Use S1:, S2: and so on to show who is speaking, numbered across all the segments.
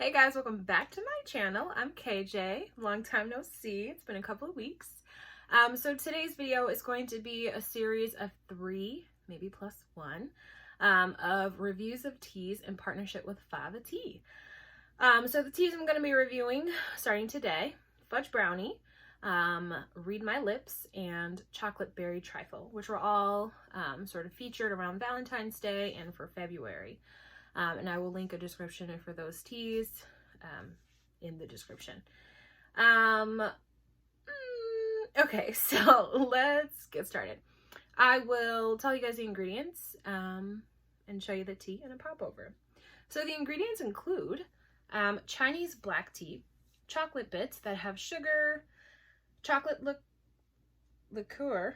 S1: Hey guys, welcome back to my channel. I'm KJ. Long time no see. It's been a couple of weeks. So today's video is going to be a series of 3, maybe plus 1, of reviews of teas in partnership with Fava tea. So the teas I'm going to be reviewing starting today: Fudge Brownie, Read My Lips, and Chocolate Berry Trifle, which were all sort of featured around Valentine's Day and for February. And I will link a description for those teas in the description. Okay, so let's get started. I will tell you guys the ingredients and show you the tea and a pop over. So the ingredients include Chinese black tea, chocolate bits that have sugar, chocolate liqueur,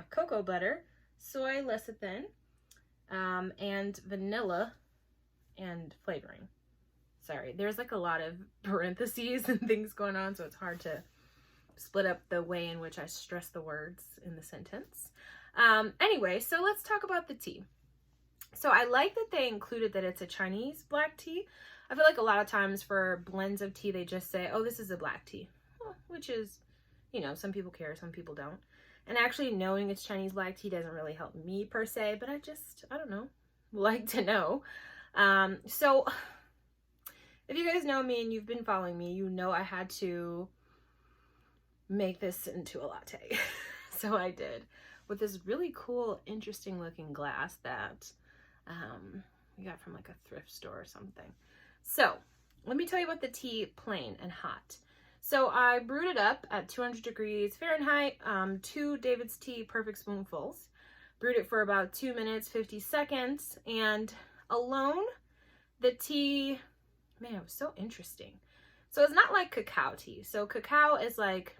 S1: cocoa butter, soy lecithin, and vanilla and flavoring. Sorry, there's like a lot of parentheses and things going on, so it's hard to split up the way in which I stress the words in the sentence. Anyway, so let's talk about the tea. So I like that they included that it's a Chinese black tea. I feel like a lot of times for blends of tea, they just say, oh, this is a black tea, which is, you know, some people care, some people don't. And actually knowing it's Chinese black tea doesn't really help me per se, but I don't know, like to know. So if you guys know me and you've been following me, you know I had to make this into a latte. So I did, with this really cool, interesting looking glass that we got from like a thrift store or something. So let me tell you about the tea plain and hot. So I brewed it up at 200 degrees Fahrenheit, 2 David's tea perfect spoonfuls. Brewed it for about 2 minutes, 50 seconds, and alone, the tea, man, it was so interesting. So it's not like cacao tea. So cacao is like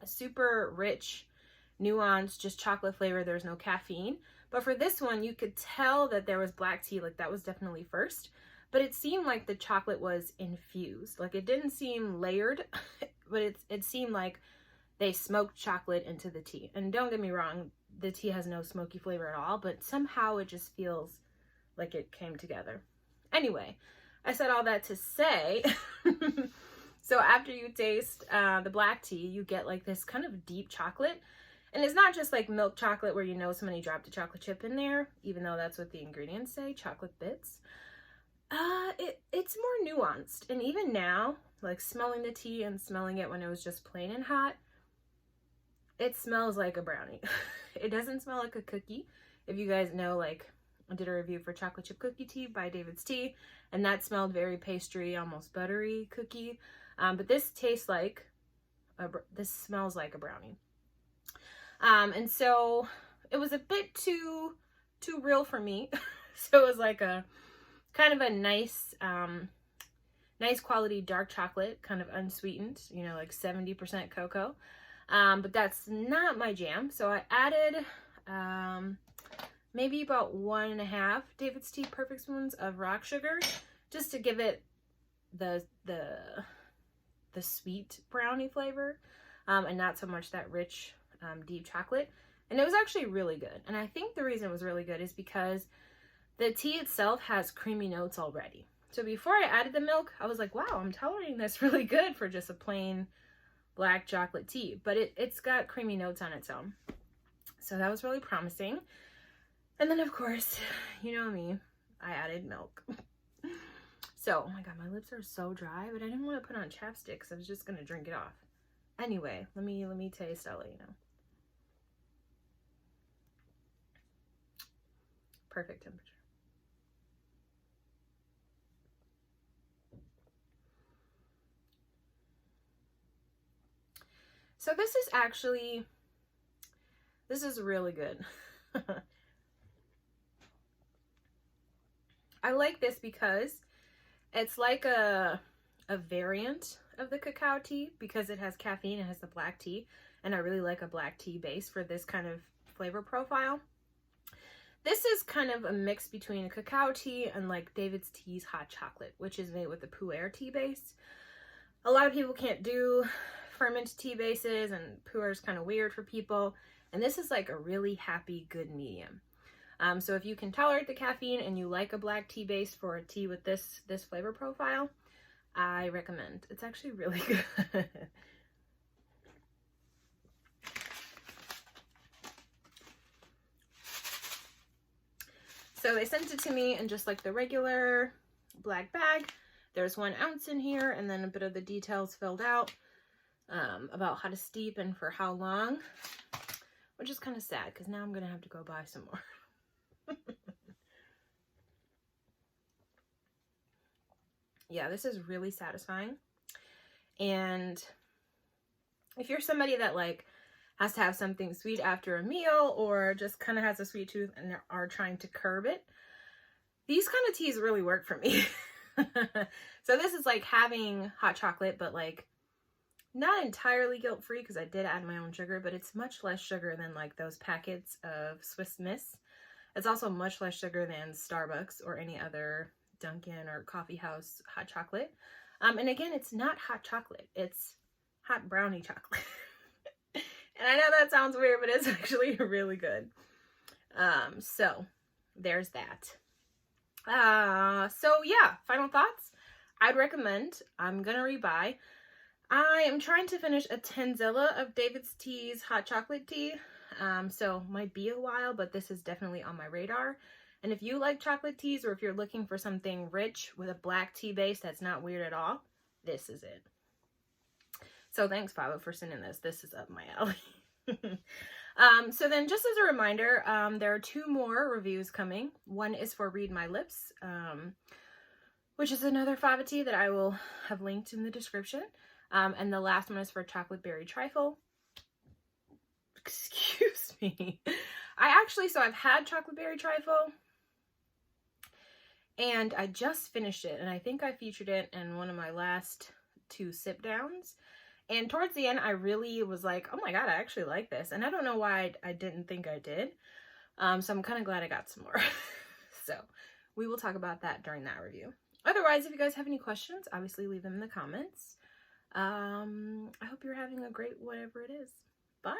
S1: a super rich, nuanced, just chocolate flavor. There's no caffeine. But for this one, you could tell that there was black tea, like that was definitely first. But it seemed like the chocolate was infused. Like it didn't seem layered, but it seemed like they smoked chocolate into the tea. And don't get me wrong, the tea has no smoky flavor at all, but somehow it just feels like it came together. Anyway, I said all that to say, so after you taste the black tea, you get like this kind of deep chocolate. And it's not just like milk chocolate where you know somebody dropped a chocolate chip in there, even though that's what the ingredients say, chocolate bits. It's more nuanced, and even now, like smelling the tea and smelling it when it was just plain and hot, it smells like a brownie. It doesn't smell like a cookie. If you guys know, like I did a review for chocolate chip cookie tea by David's Tea, and that smelled very pastry, almost buttery cookie. But this tastes like this smells like a brownie. And so it was a bit too real for me. So it was like a kind of a nice quality dark chocolate, kind of unsweetened, you know, like 70% cocoa. But that's not my jam. So I added maybe about 1.5 David's Tea perfect spoons of rock sugar, just to give it the sweet brownie flavor, and not so much that rich deep chocolate. And it was actually really good. And I think the reason it was really good is because the tea itself has creamy notes already. So before I added the milk, I was like, wow, I'm tolerating this really good for just a plain black chocolate tea. But it's got creamy notes on its own. So that was really promising. And then, of course, you know me, I added milk. So, oh my God, my lips are so dry, but I didn't want to put on chapstick because I was just going to drink it off. Anyway, let me taste, I'll let you know. Perfect temperature. So this is really good. I like this because it's like a variant of the cacao tea, because it has caffeine, it has the black tea, and I really like a black tea base for this kind of flavor profile. This is kind of a mix between a cacao tea and like David's Tea's hot chocolate, which is made with the pu'er tea base. A lot of people can't do fermented tea bases, and pu'er is kind of weird for people. And this is like a really happy, good medium. So if you can tolerate the caffeine and you like a black tea base for a tea with this flavor profile, I recommend. It's actually really good. So they sent it to me in just like the regular black bag. There's 1 ounce in here, and then a bit of the details filled out about how to steep and for how long, which is kind of sad because now I'm gonna have to go buy some more. Yeah, this is really satisfying. And if you're somebody that like has to have something sweet after a meal or just kind of has a sweet tooth and are trying to curb it, these kind of teas really work for me. So this is like having hot chocolate, but like not entirely guilt-free because I did add my own sugar, but it's much less sugar than like those packets of Swiss Miss. It's also much less sugar than Starbucks or any other Dunkin' or coffee house hot chocolate. And again, it's not hot chocolate, it's hot brownie chocolate. And I know that sounds weird, but it's actually really good. So there's that. So yeah, final thoughts. I'd recommend. I'm gonna rebuy. I am trying to finish a Tanzilla of David's Tea's hot chocolate tea. So might be a while, but this is definitely on my radar. And if you like chocolate teas, or if you're looking for something rich with a black tea base that's not weird at all, this is it. So thanks, Fava, for sending this. This is up my alley. So then just as a reminder, there are 2 more reviews coming. One is for Read My Lips, which is another Fava tea that I will have linked in the description. And the last one is for Chocolate Berry Trifle. Excuse me. So I've had Chocolate Berry Trifle, and I just finished it, and I think I featured it in one of my last 2 sip downs. And towards the end, I really was like, oh my god, I actually like this. And I don't know why I didn't think I did. So I'm kind of glad I got some more. So we will talk about that during that review. Otherwise, if you guys have any questions, obviously leave them in the comments. I hope you're having a great whatever it is. Bye.